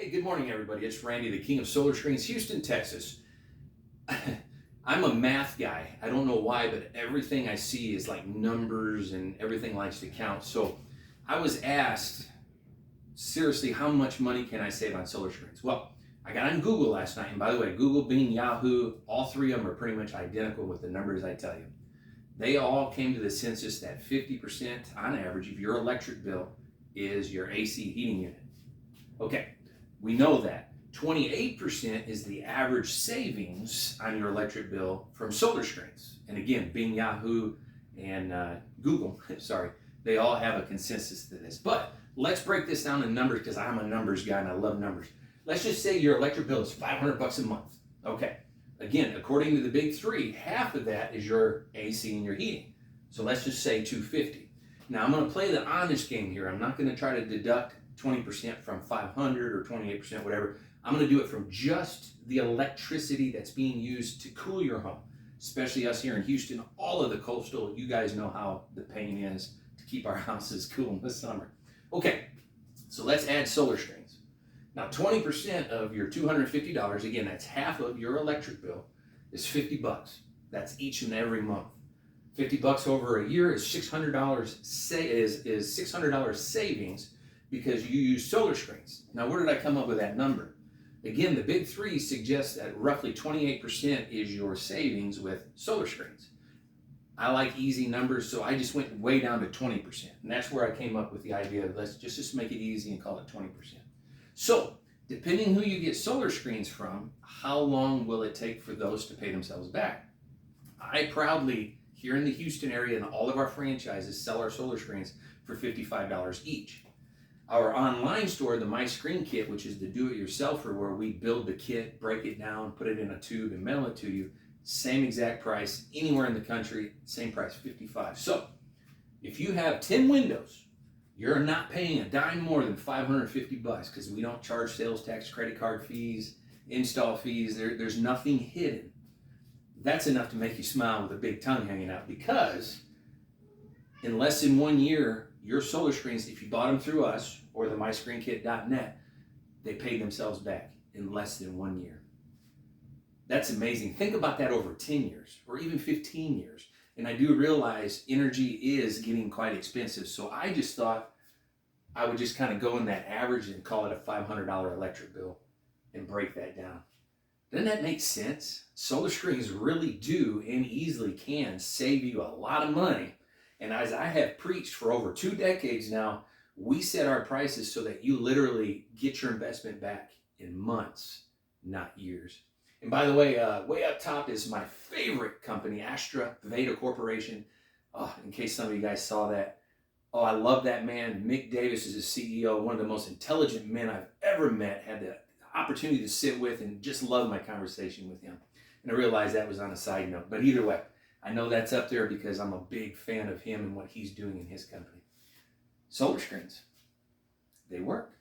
Hey, good morning, everybody. It's Randy, the King of Solar Screens, Houston, Texas. I'm a math guy. I don't know why, but everything I see is like numbers and everything likes to count. So I was asked, seriously, how much money can I save on solar screens? Well, I got on Google last night. And by the way, Google, Bing, Yahoo, all three of them are pretty much identical with the numbers I tell you. They all came to the census that 50% on average of your electric bill is your AC heating unit. Okay. We know that 28% is the average savings on your electric bill from solar screens. And again, Bing, Yahoo, and Google, sorry, they all have a consensus to this. But let's break this down in numbers because I'm a numbers guy and I love numbers. Let's just say your electric bill is $500 a month. Okay. Again, according to the big three, half of that is your AC and your heating. So let's just say $250. Now I'm going to play the honest game here. I'm not going to try to deduct 20% from 500 or 28%, whatever. I'm going to do it from just the electricity that's being used to cool your home, especially us here in Houston. All of the coastal, you guys know how the pain is to keep our houses cool in the summer. Okay, so let's add solar screens. Now 20% of your $250, again, that's half of your electric bill, is $50. That's each and every month. $50 over a year is $600 is $600 savings because you use solar screens. Now, where did I come up with that number? Again, the big three suggest that roughly 28% is your savings with solar screens. I like easy numbers, so I just went way down to 20%. And that's where I came up with the idea of let's just make it easy and call it 20%. So, depending who you get solar screens from, how long will it take for those to pay themselves back? I proudly, here in the Houston area and all of our franchises, sell our solar screens for $55 each. Our online store, the My Screen Kit, which is the do-it-yourselfer, where we build the kit, break it down, put it in a tube, and mail it to you, same exact price, anywhere in the country, same price, $55. So, if you have 10 windows, you're not paying a dime more than $550 because we don't charge sales tax, credit card fees, install fees. There's nothing hidden. That's enough to make you smile with a big tongue hanging out because in less than 1 year, your solar screens, if you bought them through us or the myscreenkit.net, they paid themselves back in less than 1 year. That's amazing. Think about that over 10 years or even 15 years. And I do realize energy is getting quite expensive. So I just thought I would just kind of go in that average and call it a $500 electric bill and break that down. Doesn't that make sense? Solar screens really do and easily can save you a lot of money. And as I have preached for over 2 decades now, we set our prices so that you literally get your investment back in months, not years. And by the way, way up top is my favorite company, Astra Veda Corporation. Oh, in case some of you guys saw that. Oh, I love that man. Mick Davis is his CEO, one of the most intelligent men I've ever met. Had the opportunity to sit with and just love my conversation with him. And I realized that was on a side note. But either way, I know that's up there because I'm a big fan of him and what he's doing in his company. Solar screens, they work.